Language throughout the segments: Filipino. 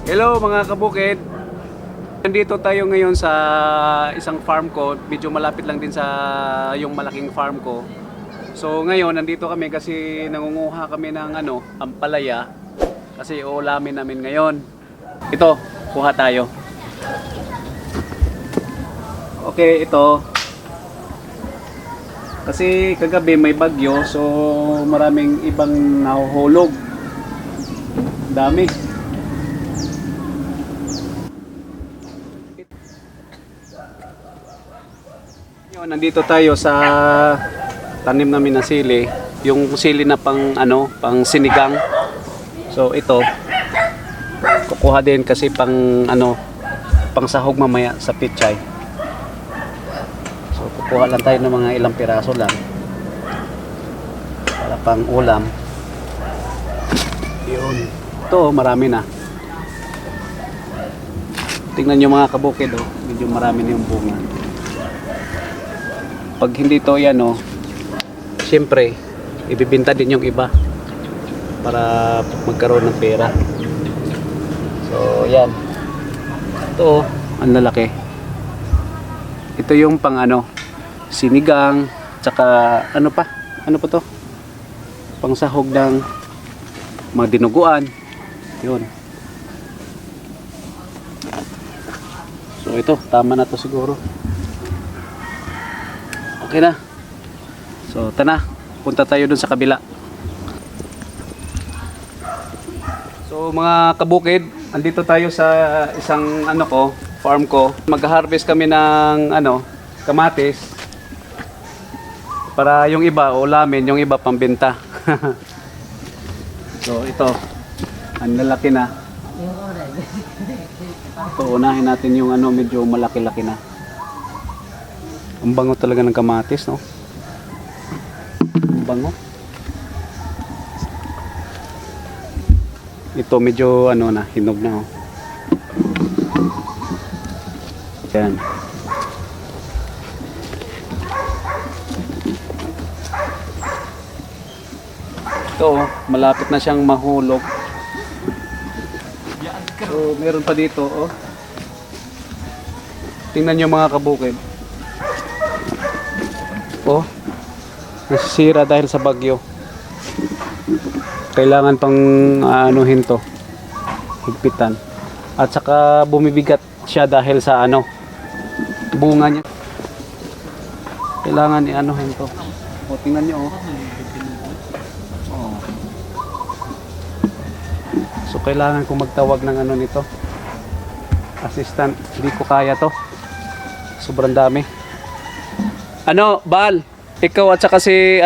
Hello mga kabukid. Nandito tayo ngayon sa isang farm ko. Medyo malapit lang din sa yung malaking farm ko. So ngayon nandito kami kasi nangunguha kami ng ampalaya. Kasi uulamin namin ngayon. Ito, kuha tayo. Okay, ito. Kasi kagabi may bagyo, so maraming ibang nahuhulog. Dami. Nandito tayo sa tanim namin na sili, yung sili na pang sinigang. So ito kukuha din kasi pang sahog mamaya sa pichay. So kukuha lang tayo ng mga ilang piraso lang para pang ulam. Yun. Ito marami na. Tingnan nyo mga kabukid, medyo marami na yung bunga. Pag hindi to siyempre ibibenta din yung iba para magkaroon ng pera. So yan, ito ang lalaki. Ito yung pang sinigang, tsaka ano pa to, pang sahog ng mga dinuguan. Yun. So ito, tama na to siguro. Okay na. So, tana. Punta tayo dun sa kabila. So, mga kabukid, andito tayo sa isang farm ko. Mag-harvest kami ng kamatis. Para yung iba ulamin, yung iba pambenta. So, ito. Ang lalaki na. Ito, unahin natin yung medyo malaki-laki na. Ang bango talaga ng kamatis, no? Ang bango. Ito medyo hinog na, Yan. Ito, malapit na siyang mahulog. So, meron pa dito, Tingnan niyo mga kabukid. Nasisira dahil sa bagyo. Kailangan pang to, higpitan. At saka bumibigat siya dahil sa bunga niya. Kailangan to. Tingnan niyo, So kailangan kong magtawag ng nito. Assistant, hindi ko kaya to. Sobrang dami. Bal, ikaw at saka si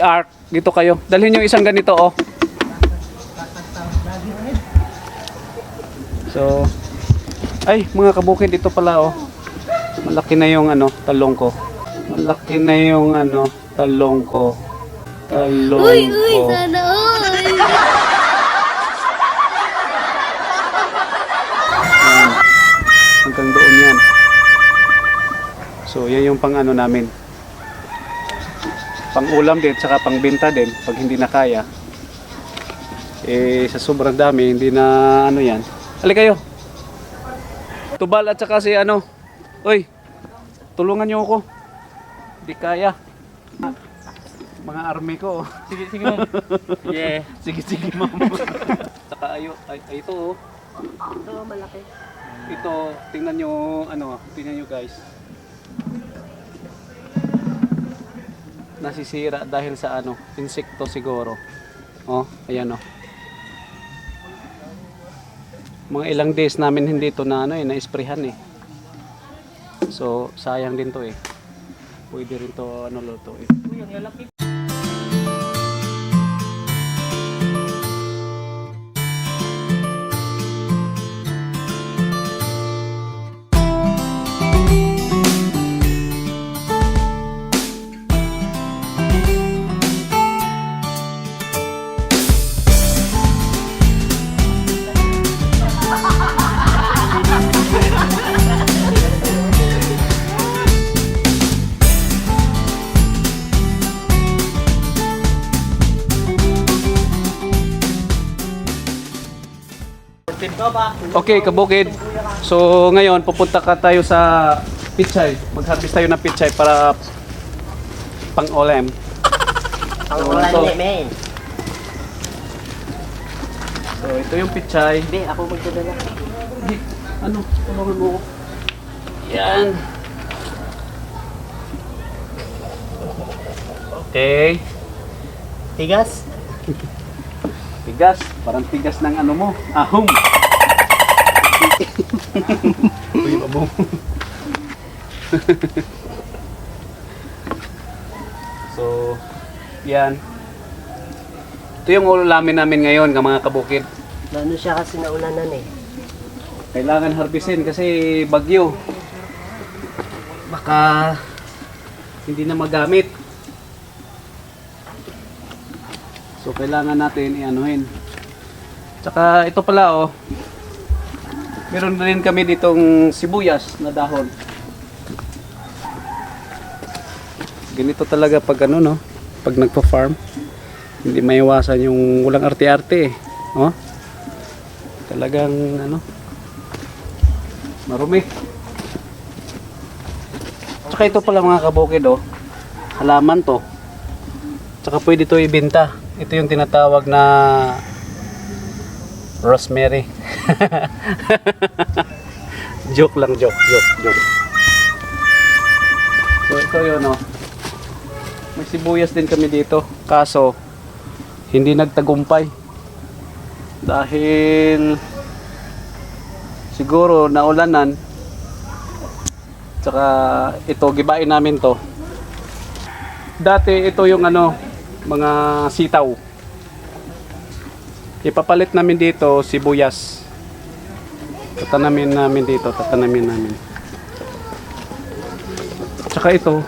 Ark, dito kayo. Dalhin yung isang ganito, So, ay, mga kabukid, ito pala, Malaki na yung talong ko. Malaki na yung talong ko. Talong uy, ko. Sana all! Hanggang doon yan. So, yan yung pang namin. Pang ulam din, saka pang benta din. Pag hindi na kaya. Sa sobrang dami, hindi na yan. Halika kayo. Tubal at saka si Uy, tulungan nyo ako. Hindi kaya. Mga army ko. Sige, sige ma'am. Yeah. Sige, ma'am. Saka ito, Ito, malaki. Ito, tingnan nyo, tingnan nyo guys. Nasisira dahil sa insekto siguro. Ayan Mga ilang days namin hindi ito na-sprayhan So, sayang din to Pwede rin to lutuin. Uy, ang lalaki. Okay, kabukid. So ngayon pupunta ka tayo sa pichay. Mag-harvest tayo ng pichay para pang-ulam. Ang So, ulan ito. niya, men. So ito yung pichay. Be, ako magdadala. Hindi, ano, tulungan mo ko. Yan. Okay. Tigas? Tigas. Parang tigas ng ano mo. Ahong. Uy, babong. So, yan. Ito yung ulamin namin ngayon, mga kabukid. Lalo siya kasi naulanan eh. Kailangan harbisin kasi bagyo. Baka hindi na magamit. So kailangan natin i-anuhin. Tsaka ito pala oh. Meron din kami ditong sibuyas na dahon. Ganito talaga pag ano no, pag nagpa-farm. Hindi maiwasan yung walang arte-arte eh. Oh. Talagang ano, marumi. Tsaka ito pala mga kabukid oh. Halaman to. Tsaka pwede ito ibenta. Ito yung tinatawag na rosemary. Joke lang, joke. So ito yun oh. May sibuyas din kami dito. Kaso hindi nagtagumpay. Dahil siguro naulanan. Tsaka ito gibain namin to. Dati ito yung ano, mga sitaw. Ipapalit namin dito sibuyas. Tatanamin namin dito, Tsaka ito.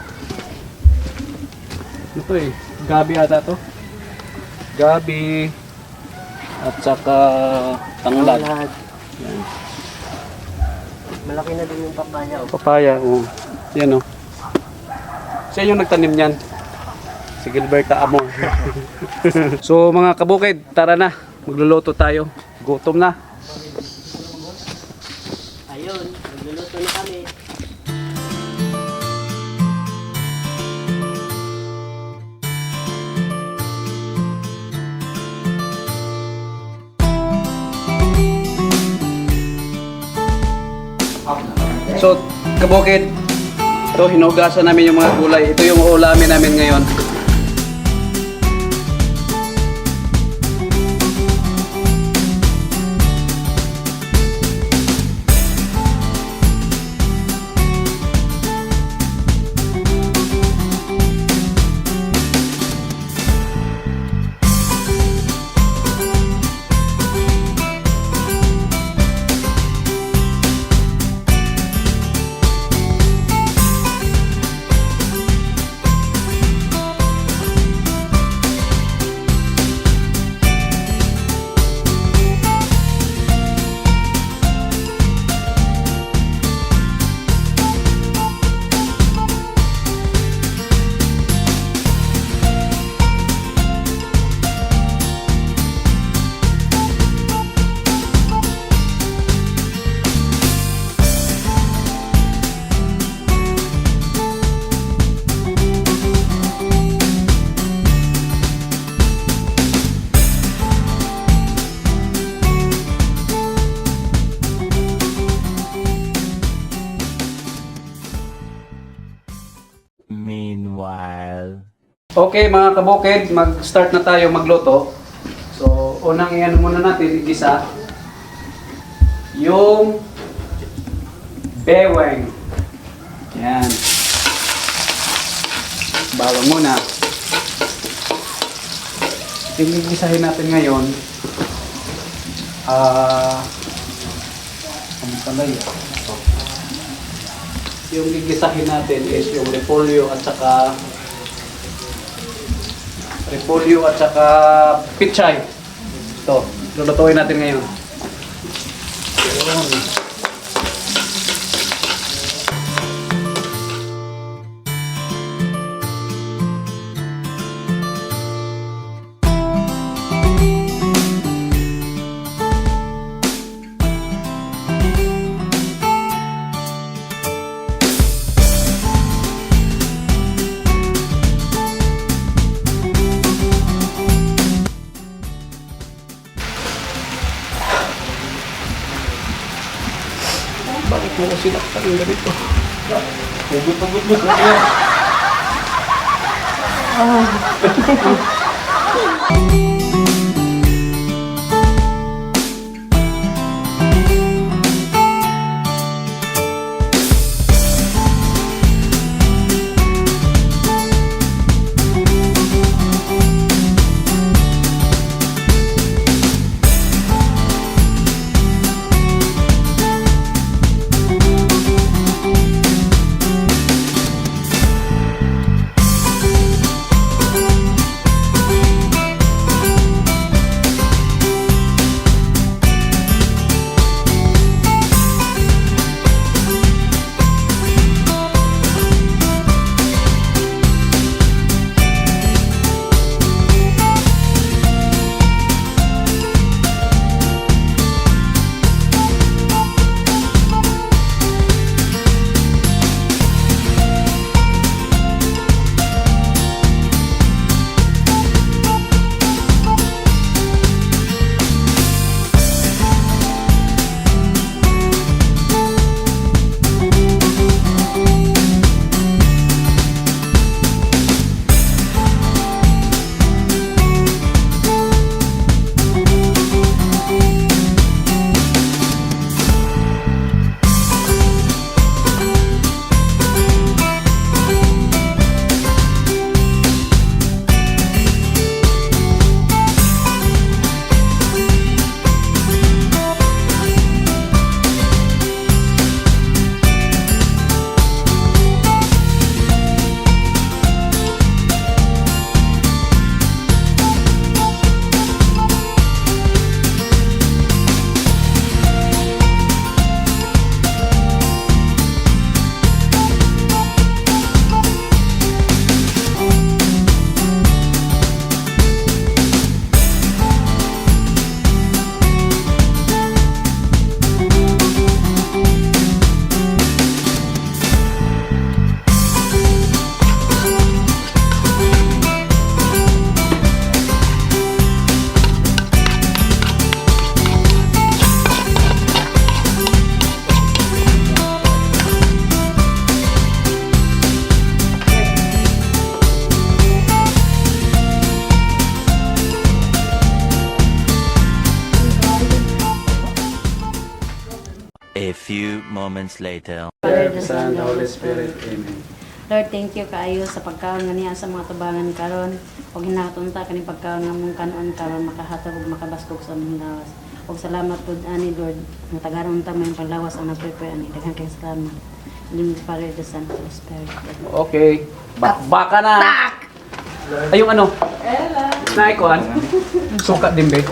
Ano to eh? Gabi ata to. Gabi at saka tanglad. Yan. Malaki na din yung papaya oh. Papaya, oh. Yan oh. Siya yung nagtanim niyan. Si Gilberta Amor. So mga kabukid, tara na. Magluluto tayo. Gutom na. Ayun, nagluluto na kami. So, kabukid, ito hinugasan namin yung mga gulay. Ito yung uulamin namin ngayon. Meanwhile. Okay mga kabukid, mag-start na tayo magluto. So, unang iyan muna natin, igisa. Yung beweng. Yan. Bawang muna. Igisahin natin ngayon. Ano pala yun? Yung gigisahin natin is yung repolyo at saka pichay. Ito, lulutuin natin ngayon. Yun. Bakit mo ko sinaktan yung ganito? Hugot mo siya. A few moments later. Father, the Son, the Holy Spirit. Amen. Lord, thank you kaayo sa pagkaon nga niya sa mga tubangan karon. Ug hinatunta kani pagkaon nga mong kanon karon makahatag ug makabaskog sa among lawas. Ug salamat pud ani Lord, nga tagaron ta may panglawas ang prepare ani. Daghang kay salamat. In the Father, the Son, the Holy Spirit. Okay. Baka na. Ay, yung ano? Ella. Naikuan? Suka din, be.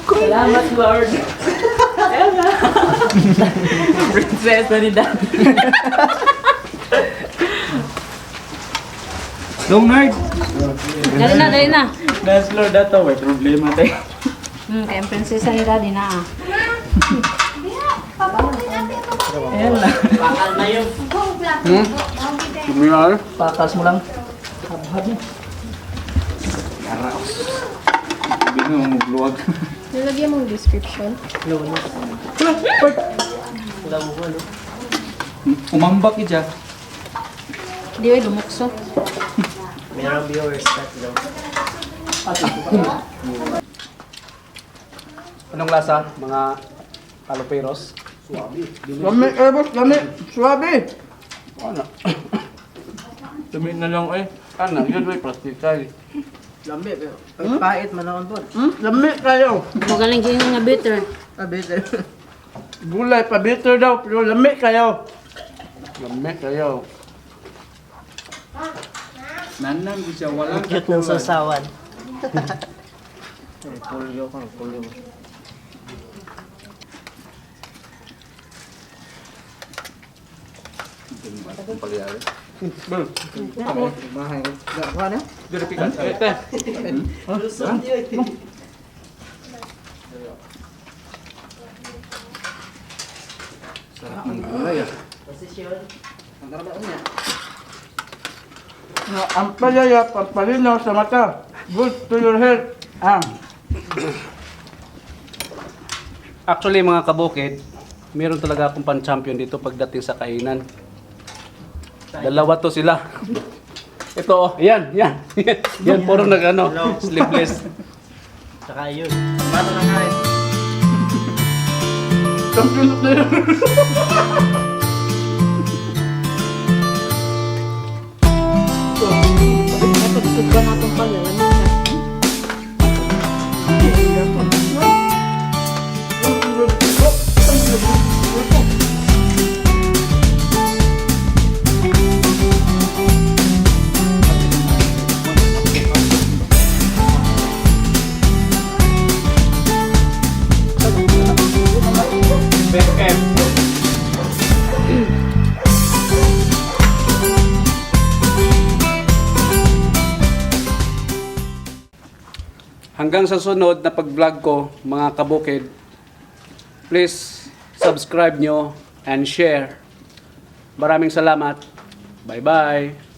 Salamat, Lord. Ella. Princess na ni Daddy. Long nerd. Dali na. Dance Lord ato, may problema tayo. Kay ang prinsesa ni Daddy na ah. Ella. Bakal na yun. Sumiyar. Pakas mo lang. Habhab mo. Sabi nga, mag-vlog. Nilagyan mong description. Wala mo ko, no? Umambak ija. Di ay lumukso. Merong viewers tatlo. Anong lasa, mga kaloperos? Lami, boss, lami. Suwabe. Ano? Lami na lang eh. Ano? Yun may plastikay. Lambi, pero pait man ako po. Lami kayo. Magaling kayo nga bitter. Bitter. Gulay pa bitter daw, pero lami kayo. Lamig kayo. Nanang siya walang Cute ng sasawan. Pulyo. Dito pikas. Ete. Ang palaya, pampalinaw sa mata. Good to your health. Actually mga kabukid, Meron talaga akong pan-champion dito pagdating sa kainan. Dalawa to sila. Ito, oh, yan. Yan, puro sleepless. Saka yun. Bato na nga eh. Champion na yun. Napagod ba natin pala? Hanggang sa sunod na pag-vlog ko, mga kabukid, please subscribe nyo and share. Maraming salamat. Bye-bye.